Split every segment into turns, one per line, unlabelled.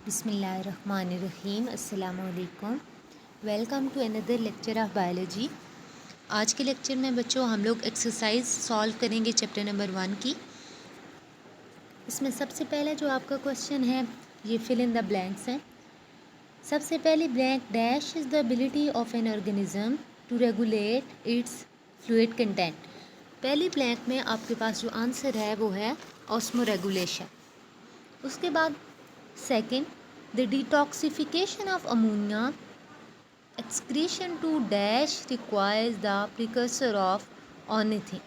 बिस्मिल्लाहिर्रहमानिर्रहीम। अस्सलाम वालेकुम। Welcome to another lecture of biology. आज के लेक्चर में बच्चों हम लोग एक्सरसाइज सॉल्व करेंगे चैप्टर नंबर 1 की। इसमें सबसे पहले जो आपका क्वेश्चन है ये फिल इन द ब्लैंक्स है। सबसे पहली blank, dash is the ability of an organism to regulate its fluid content. पहली ब्लैंक में आपके पास जो आंसर है वो है ऑस्मोरेगुलेशन। उसके बाद second, the detoxification of ammonia excretion to dash requires the precursor of ornithine.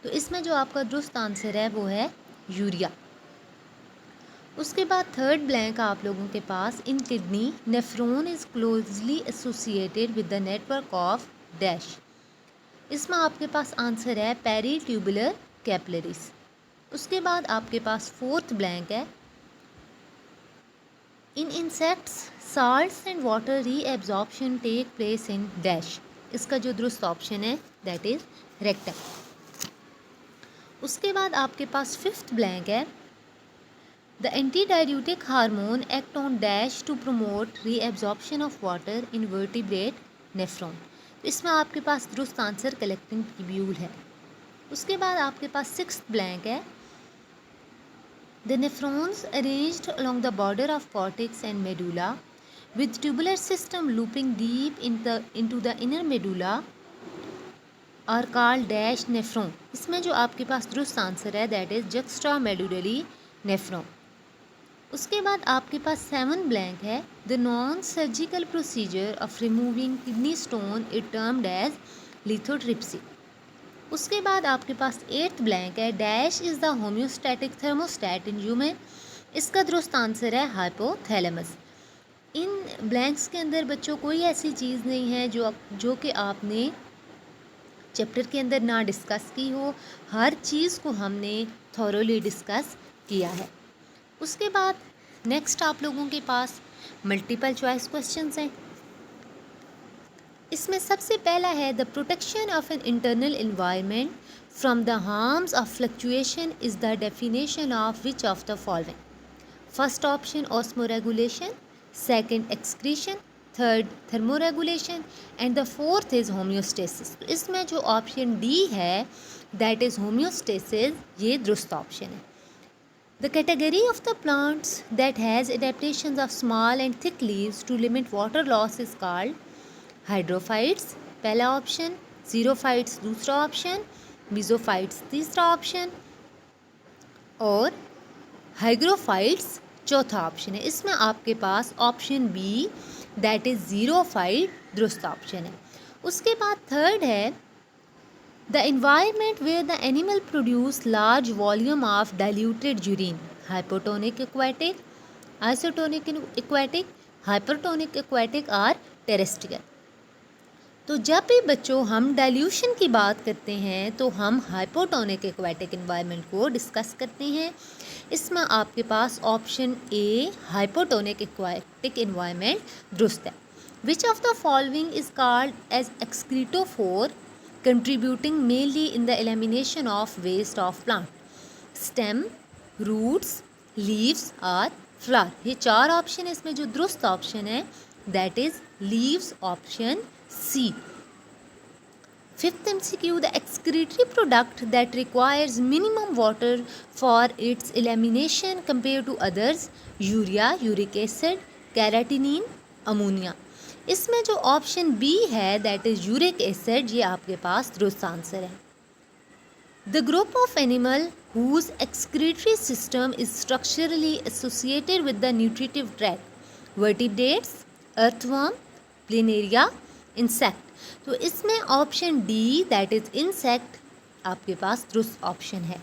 तो इसमें जो आपका दुरुस्त आंसर है वो है यूरिया। उसके बाद थर्ड ब्लैंक आप लोगों के पास, in kidney nephron is closely associated with the network of dash. इसमें आपके पास आंसर है पेरी ट्यूबुलर कैपिलरीज। उसके बाद आपके पास फोर्थ ब्लैंक है, in insects salts and water reabsorption take place in dash. इसका जो दुरुस्त ऑप्शन है दैट इज रेक्टम। उसके बाद आपके पास फिफ्थ ब्लैंक है, the antidiuretic hormone act on dash to promote reabsorption of water in vertebrate nephron. इसमें आपके पास दुरुस्त आंसर कलेक्टिंग ट्यूब्यूल है। उसके बाद आपके पास सिक्स्थ ब्लैंक है, the nephrons arranged along the border of cortex and medulla with tubular system looping deep into the inner medulla are called dash nephron। इसमें जो आपके पास दुरुस्त आंसर है that is juxta medullary nephron. उसके बाद आपके पास सेवन ब्लैंक है, the non surgical procedure of removing kidney stone it termed as lithotripsy. उसके बाद आपके पास एट्थ ब्लैंक है, dash is the homeostatic thermostat in human. इसका दुरुस्त आंसर है हाइपोथैलेमस। इन ब्लैंक्स के अंदर बच्चों कोई ऐसी चीज़ नहीं है जो कि आपने चैप्टर के अंदर ना डिस्कस की हो। हर चीज़ को हमने थॉरोली डिस्कस किया है। उसके बाद नेक्स्ट आप लोगों के पास मल्टीपल चॉइस क्वेश्चंस हैं। इसमें सबसे पहला है, the protection of an internal environment from the harms of fluctuation is the definition of which of the following. First option osmoregulation, second excretion, third thermoregulation and the fourth is homeostasis. तो इसमें जो option D है that is homeostasis, ये दुरुस्त option है। The category of the plants that has adaptations of small and thick leaves to limit water loss is called hydrophytes पहला option, xerophytes दूसरा option, mesophytes तीसरा ऑप्शन और hygrophytes चौथा option है। इसमें आपके पास option B that is xerophyte दुरुस्त ऑप्शन है। उसके बाद थर्ड है, the environment where the animal produce large volume of diluted urine, hypotonic aquatic, isotonic aquatic, hypertonic aquatic और टेरेस्ट्रियल। तो जब भी बच्चों हम डाइल्यूशन की बात करते हैं तो हम हाइपोटोनिक एक्वाटिक एनवायरनमेंट को डिस्कस करते हैं। इसमें आपके पास option A hypotonic aquatic environment दुरुस्त है। Which of the following is called as excretophore contributing mainly in the elimination of waste of plant, stem, roots, leaves और फ्लावर। ये चार ऑप्शन है। इसमें जो दुरुस्त ऑप्शन है that is leaves, option C। Fifth MCQ, the excretory product that requires minimum water for its elimination compared to others, urea, uric acid, creatinine, ammonia. इसमें जो ऑप्शन बी है दैट इज यूरिक एसिड, ये आपके पास दुरुस्त answer है। The group of animal whose excretory system is structurally associated with the nutritive tract, vertebrates, earthworm, planaria, insect. तो इसमें option D that is insect आपके पास दुरुस्त ऑप्शन है।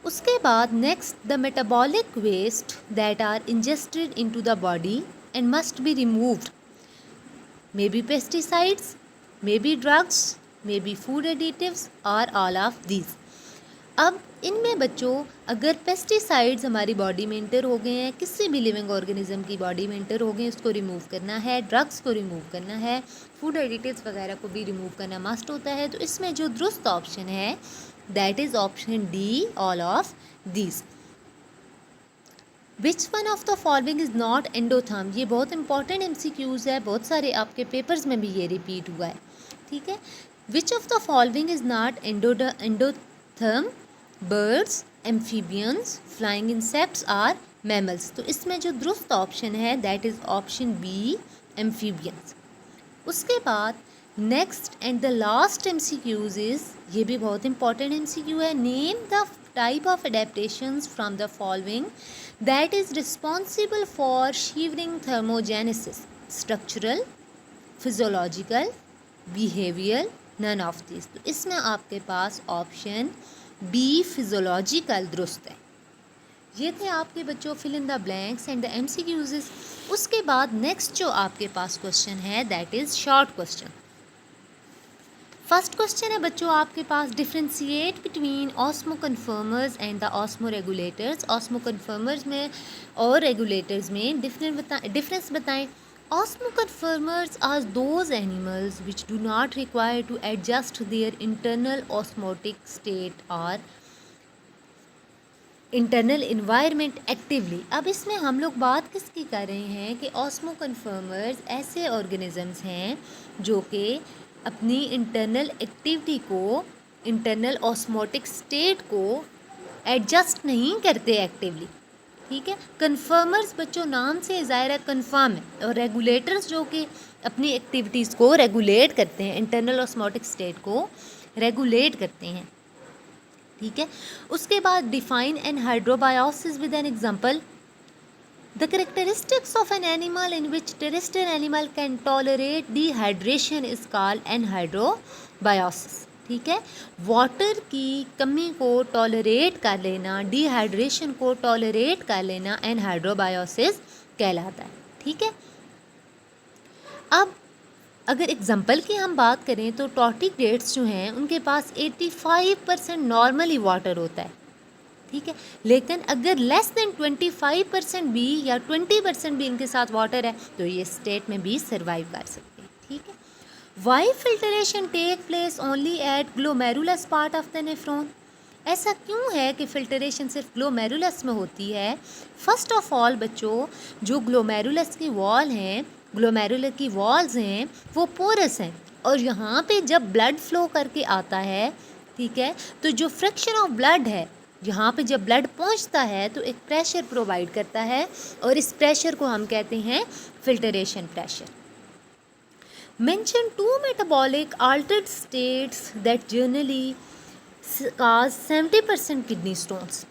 उसके बाद next, the metabolic waste that are ingested into the body and must be removed, may be pesticides, may be drugs, may be food additives और all of these. अब इनमें बच्चों अगर पेस्टिसाइड्स हमारी बॉडी में इंटर हो गए हैं, किसी भी लिविंग ऑर्गेनिज्म की बॉडी में इंटर हो गए, उसको रिमूव करना है, ड्रग्स को रिमूव करना है, फूड एडिटिव्स वगैरह को भी रिमूव करना मस्ट होता है। तो इसमें जो दुरुस्त ऑप्शन है that is option D, all of these. Which one of the following is not endotherm, ये बहुत इंपॉर्टेंट MCQs है, बहुत सारे आपके पेपर्स में भी ये रिपीट हुआ है, ठीक है। Which of the following is not endotherm, birds, amphibians, flying insects or mammals. तो इसमें जो दुरुस्त ऑप्शन है that is option B, amphibians. उसके बाद next and the last MCQs is, ये भी बहुत इंपॉर्टेंट MCQ है, name the type of adaptations from the following that is responsible for shivering thermogenesis, structural, physiological, behaviour, none of this. तो इसमें आपके पास ऑप्शन बी, फिजियोलॉजिकल दुरुस्त है। ये थे आपके बच्चों fill in the blanks and the MCQs। उसके बाद नेक्स्ट जो आपके पास क्वेश्चन है that is short question. First question है बच्चों आपके पास, differentiate between osmoconformers and the osmoregulators. Osmoconformers में और रेगुलेटर्स में डिफरेंस बताएं। Osmoconformers are those animals which do not require to adjust their internal osmotic state और internal environment actively. अब इसमें हम लोग बात किसकी कर रहे हैं कि ऑस्मो कन्फर्मर्स ऐसे ऑर्गेनिजम्स हैं जो कि अपनी इंटरनल एक्टिविटी को, इंटरनल ऑस्मोटिक स्टेट को एडजस्ट नहीं करते एक्टिवली, ठीक है। कन्फर्मर्स बच्चों नाम से ज़ाहिर है कन्फर्म है, और रेगुलेटर्स जो कि अपनी एक्टिविटीज़ को रेगुलेट करते हैं, इंटरनल ऑस्मोटिक स्टेट को रेगुलेट करते हैं, ठीक है। उसके बाद define anhydrobiosis with an example. The characteristics of an animal in which terrestrial animal can tolerate dehydration is called anhydrobiosis, ठीक है। वाटर की कमी को टॉलरेट कर लेना, डिहाइड्रेशन को टॉलरेट कर लेना एनहाइड्रोबायोसिस कहलाता है, ठीक है। अब अगर एग्जांपल की हम बात करें तो टॉर्टिग्रेट्स जो हैं उनके पास 85% नॉर्मली वाटर होता है, ठीक है। लेकिन अगर लेस देन 25% भी या 20% भी इनके साथ वाटर है तो ये स्टेट में भी सर्वाइव कर सकते हैं, ठीक है। Why filtration take place only at glomerulus part of the nephron. ऐसा क्यों है कि फिल्टरेशन सिर्फ ग्लोमेरुलस में होती है? फर्स्ट ऑफ ऑल बच्चों, जो ग्लोमेरुलस की वॉल हैं, ग्लोमेरुलर की वॉल्स हैं वो पोरस हैं, और यहाँ पे जब ब्लड फ्लो करके आता है, ठीक है, तो जो फ्रिक्शन ऑफ ब्लड है, यहाँ पे जब ब्लड पहुँचता है तो एक प्रेशर प्रोवाइड करता है, और इस प्रेशर को हम कहते हैं filtration pressure. Mention 2 metabolic Altered states that generally cause 70% kidney stones,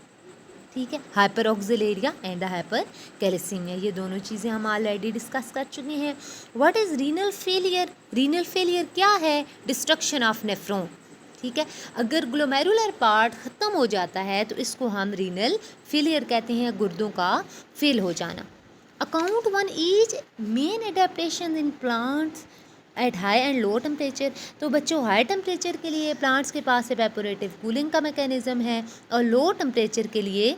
ठीक है। हाइपर ऑक्सिलेरिया एंड हाइपर कैल्सीमिया, ये दोनों चीज़ें हम ऑलरेडी डिस्कस कर चुके हैं। What is renal failure? Renal failure क्या है? डिस्ट्रक्शन ऑफ नेफ्रॉन, ठीक है। अगर ग्लोमेरुलर पार्ट ख़त्म हो जाता है तो इसको हम रीनल फेलियर कहते हैं, गुर्दों का फेल हो जाना। Account 1 each main adaptation in plants at high and low temperature. तो बच्चों हाई टेम्परेचर के लिए प्लांट्स के पास एवेपोरेटिव कूलिंग का मैकेनिज़्म है, और लो टेम्परेचर के लिए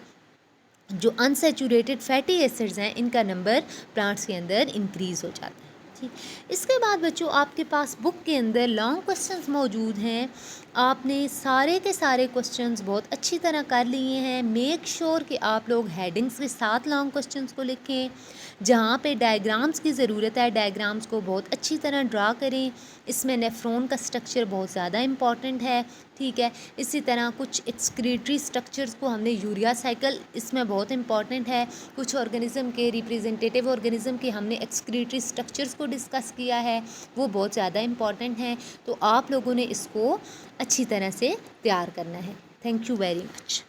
जो अनसेचुरेटेड फैटी एसिड्स हैं इनका नंबर प्लांट्स के अंदर इंक्रीज़ हो जाता है, ठीक। इसके बाद बच्चों आपके पास बुक के अंदर लॉन्ग क्वेश्चंस मौजूद हैं। आपने सारे के सारे क्वेश्चंस बहुत अच्छी तरह कर लिए हैं। मेक श्योर कि आप लोग हेडिंग्स के साथ लॉन्ग क्वेश्चंस को लिखें। जहाँ पे डायग्राम्स की ज़रूरत है डायग्राम्स को बहुत अच्छी तरह ड्रा करें। इसमें नेफ्रॉन का स्ट्रक्चर बहुत ज़्यादा इम्पॉर्टेंट है, ठीक है। इसी तरह कुछ एक्सक्रीटरी स्ट्रक्चर्स को हमने यूरिया साइकिल इसमें बहुत इंपॉर्टेंट है। कुछ ऑर्गेनिज्म के रिप्रेजेंटेटिव ऑर्गेनिज्म के हमने एक्सक्रीटरी स्ट्रक्चर्स को डिस्कस किया है, वो बहुत ज़्यादा इंपॉर्टेंट हैं। तो आप लोगों ने इसको अच्छी तरह से तैयार करना है। Thank you very much.